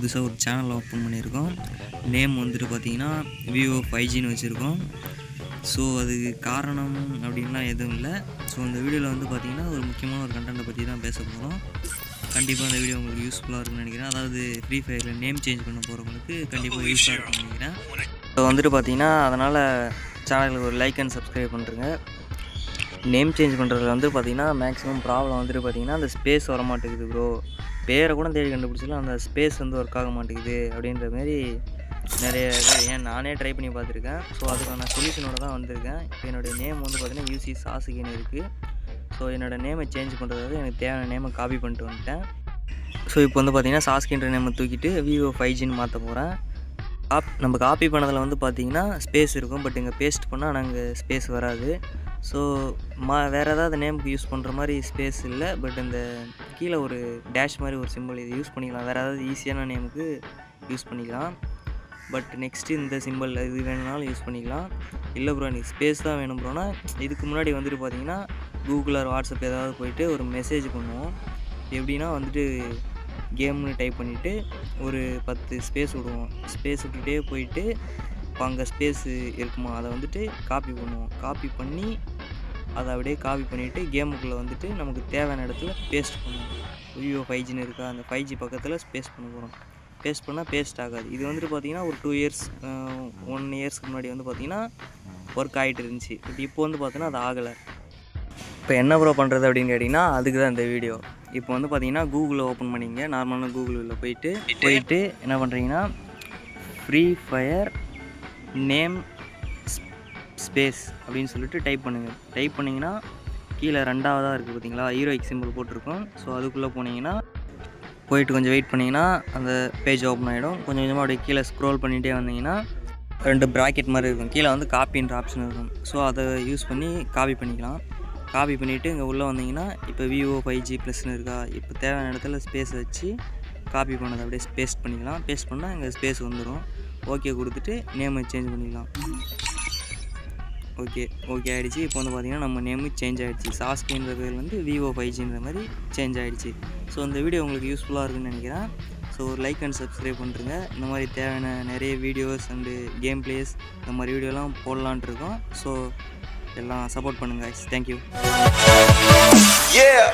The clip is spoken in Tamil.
புதுசாக ஒரு சேனல் ஓப்பன் பண்ணியிருக்கோம். நேம் வந்துட்டு பார்த்திங்கன்னா விவோ 5Gன்னு வச்சுருக்கோம். ஸோ அதுக்கு காரணம் அப்படின்லாம் எதுவும் இல்லை. ஸோ இந்த வீடியோவில் வந்து பார்த்திங்கன்னா ஒரு முக்கியமான ஒரு கண்டென்ட்டை பற்றி தான் பேச போகிறோம். கண்டிப்பாக அந்த வீடியோ உங்களுக்கு யூஸ்ஃபுல்லாக இருக்குன்னு நினைக்கிறேன். அதாவது ஃப்ரீ ஃபயரில் நேம் சேஞ்ச் பண்ண போகிறவங்களுக்கு கண்டிப்பாக யூஸாக இருக்கும்னு நினைக்கிறேன். ஸோ வந்துட்டு பார்த்திங்கன்னா அதனால் சேனலுக்கு ஒரு லைக் அண்ட் சப்ஸ்கிரைப் பண்ணுறேங்க. நேம் சேஞ்ச் பண்ணுறதுல வந்து பார்த்திங்கன்னா மேக்ஸிமம் ப்ராப்ளம் வந்துட்டு பார்த்திங்கன்னா அந்த ஸ்பேஸ் வர மாட்டேங்குது ப்ரோ, பேரை கூட தேடி கண்டுபிடிச்சலாம் அந்த ஸ்பேஸ் வந்து ஒர்க் ஆக மாட்டேங்குது அப்படின்ற மாரி நிறைய நானே ட்ரை பண்ணி பார்த்துருக்கேன். ஸோ அதுக்கான சொல்யூஷனோட தான் வந்திருக்கேன். இப்போ என்னுடைய நேம் வந்து பார்த்திங்கன்னா யூசி சாசுகின்னு இருக்குது. ஸோ என்னோடய நேமை சேஞ்ச் பண்ணுறதுக்கு எனக்கு தேவையான நேமை காப்பி பண்ணிட்டு வந்துட்டேன். ஸோ இப்போ வந்து பார்த்திங்கன்னா சாஸ்கின்ற நேமை தூக்கிட்டு விவோ 5Gன்னு மாற்ற போகிறேன். நம்ம காப்பி பண்ணதில் வந்து பார்த்திங்கன்னா ஸ்பேஸ் இருக்கும், பட் இங்கே பேஸ்ட் பண்ணால் நாங்கள் ஸ்பேஸ் வராது. ஸோ வேறு ஏதாவது நேமுக்கு யூஸ் பண்ணுற மாதிரி ஸ்பேஸ் இல்லை, பட் இந்த கீழே ஒரு டேஷ் மாதிரி ஒரு சிம்பிள் இது யூஸ் பண்ணிக்கலாம். வேறு ஏதாவது ஈஸியான நேமுக்கு யூஸ் பண்ணிக்கலாம். பட் நெக்ஸ்ட்டு இந்த சிம்பிள் இது வேணுனாலும் யூஸ் பண்ணிக்கலாம். இல்லை ப்ரோ எனக்கு ஸ்பேஸ் தான் வேணும் ப்ரோனா, இதுக்கு முன்னாடி வந்துட்டு பார்த்திங்கன்னா கூகுள் ஆர் வாட்ஸ்அப் ஏதாவது போய்ட்டு ஒரு மெசேஜ் பண்ணுவோம். எப்படின்னா வந்துட்டு கேம்னு டைப் பண்ணிவிட்டு ஒரு 10 ஸ்பேஸ் விடுவோம். ஸ்பேஸ் விட்டுகிட்டே போயிட்டு இப்போ அங்கே ஸ்பேஸு இருக்குமா அதை வந்துட்டு காப்பி பண்ணுவோம். காப்பி பண்ணி அதை அப்படியே காப்பி பண்ணிவிட்டு கேமுக்குள்ளே வந்துட்டு நமக்கு தேவையான இடத்துல பேஸ்ட் பண்ணுவோம். விவோ 5Gன்னு இருக்கா, அந்த 5G பக்கத்தில் பேஸ்ட் பண்ண போகிறோம். பேஸ்ட் பண்ணால் பேஸ்ட் ஆகாது. இது வந்துட்டு பார்த்திங்கன்னா ஒரு 2 இயர்ஸ் 1 இயர்ஸ்க்கு முன்னாடி வந்து பார்த்திங்கன்னா ஒர்க் ஆகிட்டு இருந்துச்சு. பட் இப்போ வந்து பார்த்திங்கன்னா அது ஆகலை. இப்போ என்ன ப்ரோ பண்ணுறது அப்படின்னு கேட்டிங்கன்னா அதுக்கு தான் இந்த வீடியோ. இப்போ வந்து பார்த்திங்கன்னா கூகுளில் ஓப்பன் பண்ணிங்க. நார்மலான கூகுளில் போயிட்டு என்ன பண்ணுறீங்கன்னா ஃப்ரீ ஃபயர் நேம் ஸ்பேஸ் அப்படின்னு சொல்லிட்டு டைப் பண்ணுங்கள். டைப் பண்ணிங்கன்னா கீழே ரெண்டாவதாக இருக்குது பார்த்திங்களா, ஹீரோயிக் சிம்பிள் போட்டிருக்கோம். ஸோ அதுக்குள்ளே போனீங்கன்னா போயிட்டு கொஞ்சம் வெயிட் பண்ணிங்கன்னா அந்த பேஜ் ஓப்பன் ஆகிடும். கொஞ்சம் கொஞ்சமாக அப்படியே கீழே ஸ்க்ரோல் பண்ணிகிட்டே வந்தீங்கன்னா 2 ப்ராக்கெட் மாதிரி இருக்கும். கீழே வந்து காப்பின்ற ஆப்ஷன் இருக்கும். ஸோ அதை யூஸ் பண்ணி காப்பி பண்ணிக்கலாம். காப்பி பண்ணிவிட்டு இங்கே உள்ளே வந்தீங்கன்னா இப்போ விவோ 5G+ன்னு இருக்கா, இப்போ தேவையான இடத்துல ஸ்பேஸ் வச்சு காப்பி பண்ணதை அப்படியே பேஸ்ட் பண்ணிக்கலாம். பேஸ்ட் பண்ணால் இங்கே ஸ்பேஸ் வந்துடும். ஓகே கொடுத்துட்டு நேமை சேஞ்ச் பண்ணிக்கலாம். ஓகே ஆகிடுச்சு. இப்போ வந்து பார்த்திங்கன்னா நம்ம நேமு சேஞ்ச் ஆகிடுச்சு. சாஸ்கின்ற பேர் வந்து விவோ 5Gன்ற மாதிரி சேஞ்ச் ஆகிடுச்சு. ஸோ இந்த வீடியோ உங்களுக்கு யூஸ்ஃபுல்லாக இருக்குன்னு நினைக்கிறேன். ஸோ ஒரு லைக் அண்ட் சப்ஸ்கிரைப் பண்ணுறேங்க. இந்த மாதிரி தேவையான நிறைய வீடியோஸ் அண்டு கேம் பிளேஸ் இந்த மாதிரி வீடியோலாம் போடலான்ட்டு இருக்கோம். ஸோ எல்லாம் சப்போர்ட் பண்ணுங்கள். தேங்க்யூ. Yeah.